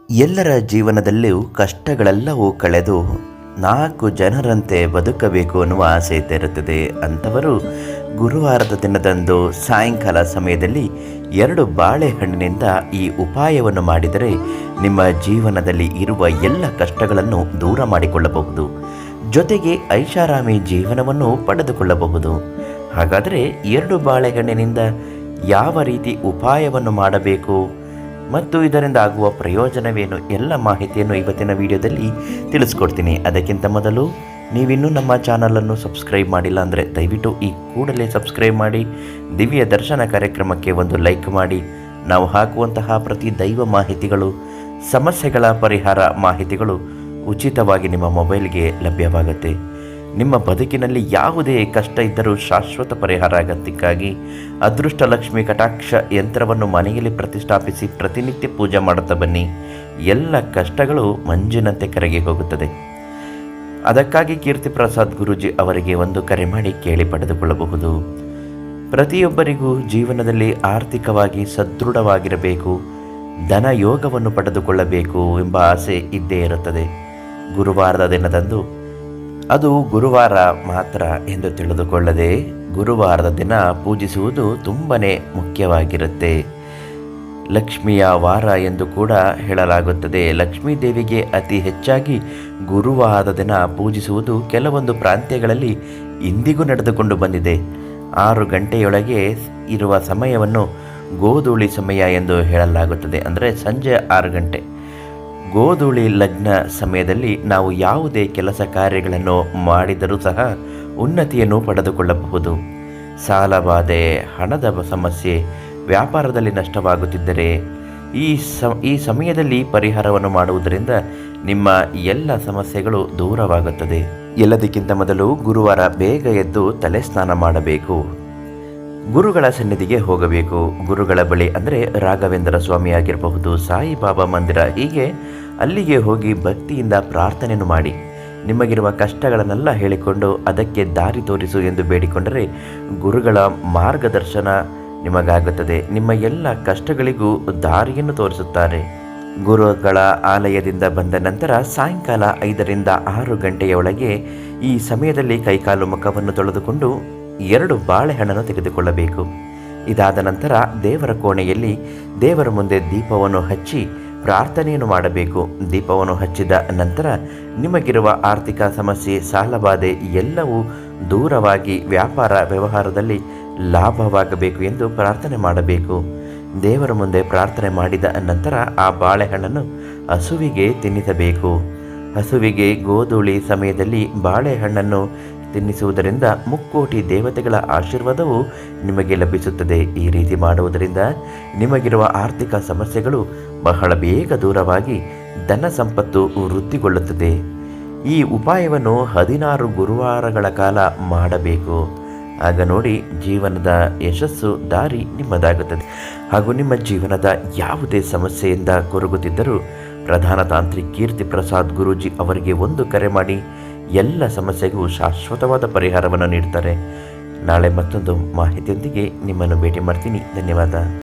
ಎಲ್ಲರ ಜೀವನದಲ್ಲಿಯೂ ಕಷ್ಟಗಳೆಲ್ಲವೂ ಕಳೆದು 4 ಜನರಂತೆ ಬದುಕಬೇಕು ಅನ್ನುವ ಆಸೆ ಇರುತ್ತದೆ. ಅಂಥವರು ಗುರುವಾರದ ದಿನದಂದು ಸಾಯಂಕಾಲ ಸಮಯದಲ್ಲಿ 2 ಬಾಳೆಹಣ್ಣಿನಿಂದ ಈ ಉಪಾಯವನ್ನು ಮಾಡಿದರೆ ನಿಮ್ಮ ಜೀವನದಲ್ಲಿ ಇರುವ ಎಲ್ಲ ಕಷ್ಟಗಳನ್ನು ದೂರ ಮಾಡಿಕೊಳ್ಳಬಹುದು. ಜೊತೆಗೆ ಐಷಾರಾಮಿ ಜೀವನವನ್ನು ಪಡೆದುಕೊಳ್ಳಬಹುದು. ಹಾಗಾದರೆ 2 ಬಾಳೆಹಣ್ಣಿನಿಂದ ಯಾವ ರೀತಿ ಉಪಾಯವನ್ನು ಮಾಡಬೇಕು ಮತ್ತು ಇದರಿಂದ ಆಗುವ ಪ್ರಯೋಜನವೇನು ಎಲ್ಲ ಮಾಹಿತಿಯನ್ನು ಇವತ್ತಿನ ವಿಡಿಯೋದಲ್ಲಿ ತಿಳಿಸ್ಕೊಡ್ತೀನಿ. ಅದಕ್ಕಿಂತ ಮೊದಲು ನೀವಿನ್ನೂ ನಮ್ಮ ಚಾನಲನ್ನು ಸಬ್ಸ್ಕ್ರೈಬ್ ಮಾಡಿಲ್ಲ ಅಂದರೆ ದಯವಿಟ್ಟು ಈ ಕೂಡಲೇ ಸಬ್ಸ್ಕ್ರೈಬ್ ಮಾಡಿ, ದಿವ್ಯ ದರ್ಶನ ಕಾರ್ಯಕ್ರಮಕ್ಕೆ ಒಂದು ಲೈಕ್ ಮಾಡಿ. ನಾವು ಹಾಕುವಂತಹ ಪ್ರತಿ ದೈವ ಮಾಹಿತಿಗಳು, ಸಮಸ್ಯೆಗಳ ಪರಿಹಾರ ಮಾಹಿತಿಗಳು ಉಚಿತವಾಗಿ ನಿಮ್ಮ ಮೊಬೈಲ್ಗೆ ಲಭ್ಯವಾಗುತ್ತೆ. ನಿಮ್ಮ ಬದುಕಿನಲ್ಲಿ ಯಾವುದೇ ಕಷ್ಟ ಇದ್ದರೂ ಶಾಶ್ವತ ಪರಿಹಾರ ಅಗತ್ಯಕ್ಕಾಗಿ ಅದೃಷ್ಟ ಲಕ್ಷ್ಮಿ ಕಟಾಕ್ಷ ಯಂತ್ರವನ್ನು ಮನೆಯಲ್ಲಿ ಪ್ರತಿಷ್ಠಾಪಿಸಿ ಪ್ರತಿನಿತ್ಯ ಪೂಜೆ ಮಾಡುತ್ತಾ ಬನ್ನಿ. ಎಲ್ಲ ಕಷ್ಟಗಳು ಮಂಜಿನಂತೆ ಕರಗಿ ಹೋಗುತ್ತದೆ. ಅದಕ್ಕಾಗಿ ಕೀರ್ತಿ ಪ್ರಸಾದ್ ಗುರೂಜಿ ಅವರಿಗೆ ಒಂದು ಕರೆ ಮಾಡಿ ಕೇಳಿ ಪಡೆದುಕೊಳ್ಳಬಹುದು. ಪ್ರತಿಯೊಬ್ಬರಿಗೂ ಜೀವನದಲ್ಲಿ ಆರ್ಥಿಕವಾಗಿ ಸದೃಢವಾಗಿರಬೇಕು, ಧನ ಯೋಗವನ್ನು ಪಡೆದುಕೊಳ್ಳಬೇಕು ಎಂಬ ಆಸೆ ಇದ್ದೇ ಇರುತ್ತದೆ. ಗುರುವಾರದ ದಿನದಂದು ಅದು ಗುರುವಾರ ಮಾತ್ರ ಎಂದು ತಿಳಿದುಕೊಳ್ಳದೆ ಗುರುವಾರದ ದಿನ ಪೂಜಿಸುವುದು ತುಂಬನೇ ಮುಖ್ಯವಾಗಿರುತ್ತೆ. ಲಕ್ಷ್ಮಿಯ ವಾರ ಎಂದು ಕೂಡ ಹೇಳಲಾಗುತ್ತದೆ. ಲಕ್ಷ್ಮೀ ದೇವಿಗೆ ಅತಿ ಹೆಚ್ಚಾಗಿ ಗುರುವಾರದ ದಿನ ಪೂಜಿಸುವುದು ಕೆಲವೊಂದು ಪ್ರಾಂತ್ಯಗಳಲ್ಲಿ ಇಂದಿಗೂ ನಡೆದುಕೊಂಡು ಬಂದಿದೆ. 6 ಗಂಟೆಯೊಳಗೆ ಇರುವ ಸಮಯವನ್ನು ಗೋಧೂಳಿ ಸಮಯ ಎಂದು ಹೇಳಲಾಗುತ್ತದೆ. ಅಂದರೆ ಸಂಜೆ 6 ಗಂಟೆ ಗೋಧೂಳಿ ಲಗ್ನ ಸಮಯದಲ್ಲಿ ನಾವು ಯಾವುದೇ ಕೆಲಸ ಕಾರ್ಯಗಳನ್ನು ಮಾಡಿದರೂ ಸಹ ಉನ್ನತಿಯನ್ನು ಪಡೆದುಕೊಳ್ಳಬಹುದು. ಸಾಲಬಾಧೆ, ಹಣದ ಸಮಸ್ಯೆ, ವ್ಯಾಪಾರದಲ್ಲಿ ನಷ್ಟವಾಗುತ್ತಿದ್ದರೆ ಈ ಸಮಯದಲ್ಲಿ ಪರಿಹಾರವನ್ನು ಮಾಡುವುದರಿಂದ ನಿಮ್ಮ ಎಲ್ಲ ಸಮಸ್ಯೆಗಳು ದೂರವಾಗುತ್ತದೆ. ಎಲ್ಲದಕ್ಕಿಂತ ಮೊದಲು ಗುರುವಾರ ಬೇಗ ಎದ್ದು ತಲೆ ಸ್ನಾನ ಮಾಡಬೇಕು. ಗುರುಗಳ ಸನ್ನಿಧಿಗೆ ಹೋಗಬೇಕು. ಗುರುಗಳ ಬಳಿ ಅಂದರೆ ರಾಘವೇಂದ್ರ ಸ್ವಾಮಿ ಆಗಿರಬಹುದು, ಸಾಯಿಬಾಬಾ ಮಂದಿರ, ಹೀಗೆ ಅಲ್ಲಿಗೆ ಹೋಗಿ ಭಕ್ತಿಯಿಂದ ಪ್ರಾರ್ಥನೆಯನ್ನು ಮಾಡಿ ನಿಮಗಿರುವ ಕಷ್ಟಗಳನ್ನೆಲ್ಲ ಹೇಳಿಕೊಂಡು ಅದಕ್ಕೆ ದಾರಿ ತೋರಿಸು ಎಂದು ಬೇಡಿಕೊಂಡರೆ ಗುರುಗಳ ಮಾರ್ಗದರ್ಶನ ನಿಮಗಾಗುತ್ತದೆ. ನಿಮ್ಮ ಎಲ್ಲ ಕಷ್ಟಗಳಿಗೂ ದಾರಿಯನ್ನು ತೋರಿಸುತ್ತಾರೆ. ಗುರುಗಳ ಆಲಯದಿಂದ ಬಂದ ನಂತರ ಸಾಯಂಕಾಲ 5ರಿಂದ 6 ಗಂಟೆಯ ಒಳಗೆ ಈ ಸಮಯದಲ್ಲಿ ಕೈಕಾಲು ಮುಖವನ್ನು ತೊಳೆದುಕೊಂಡು 2 ಬಾಳೆಹಣ್ಣನ್ನು ತೆಗೆದುಕೊಳ್ಳಬೇಕು. ಇದಾದ ನಂತರ ದೇವರ ಕೋಣೆಯಲ್ಲಿ ದೇವರ ಮುಂದೆ ದೀಪವನ್ನು ಹಚ್ಚಿ ಪ್ರಾರ್ಥನೆಯನ್ನು ಮಾಡಬೇಕು. ದೀಪವನ್ನು ಹಚ್ಚಿದ ನಂತರ ನಿಮಗಿರುವ ಆರ್ಥಿಕ ಸಮಸ್ಯೆ, ಸಾಲಬಾಧೆ ಎಲ್ಲವೂ ದೂರವಾಗಿ ವ್ಯಾಪಾರ ವ್ಯವಹಾರದಲ್ಲಿ ಲಾಭವಾಗಬೇಕು ಎಂದು ಪ್ರಾರ್ಥನೆ ಮಾಡಬೇಕು. ದೇವರ ಮುಂದೆ ಪ್ರಾರ್ಥನೆ ಮಾಡಿದ ನಂತರ ಆ ಬಾಳೆಹಣ್ಣನ್ನು ಹಸುವಿಗೆ ತಿನ್ನಿಸಬೇಕು. ಹಸುವಿಗೆ ಗೋಧೂಳಿ ಸಮಯದಲ್ಲಿ ಬಾಳೆಹಣ್ಣನ್ನು ತಿನ್ನಿಸುವುದರಿಂದ ಮುಕ್ಕೋಟಿ ದೇವತೆಗಳ ಆಶೀರ್ವಾದವು ನಿಮಗೆ ಲಭಿಸುತ್ತದೆ. ಈ ರೀತಿ ಮಾಡುವುದರಿಂದ ನಿಮಗಿರುವ ಆರ್ಥಿಕ ಸಮಸ್ಯೆಗಳು ಬಹಳ ಬೇಗ ದೂರವಾಗಿ ಧನ ಸಂಪತ್ತು ವೃದ್ಧಿಗೊಳ್ಳುತ್ತದೆ. ಈ ಉಪಾಯವನ್ನು 16 ಗುರುವಾರಗಳ ಕಾಲ ಮಾಡಬೇಕು. ಆಗ ನೋಡಿ ಜೀವನದ ಯಶಸ್ಸು ದಾರಿ ನಿಮ್ಮದಾಗುತ್ತದೆ. ಹಾಗೂ ನಿಮ್ಮ ಜೀವನದ ಯಾವುದೇ ಸಮಸ್ಯೆಯಿಂದ ಕೊರಗುತ್ತಿದ್ದರೂ ಪ್ರಧಾನ ತಾಂತ್ರಿಕ ಕೀರ್ತಿ ಪ್ರಸಾದ್ ಗುರೂಜಿ ಅವರಿಗೆ ಒಂದು ಕರೆ ಮಾಡಿ ಎಲ್ಲ ಸಮಸ್ಯೆಗೂ ಶಾಶ್ವತವಾದ ಪರಿಹಾರವನ್ನು ನೀಡ್ತಾರೆ. ನಾಳೆ ಮತ್ತೊಂದು ಮಾಹಿತಿಯೊಂದಿಗೆ ನಿಮ್ಮನ್ನು ಭೇಟಿ ಮಾಡ್ತೀನಿ. ಧನ್ಯವಾದ.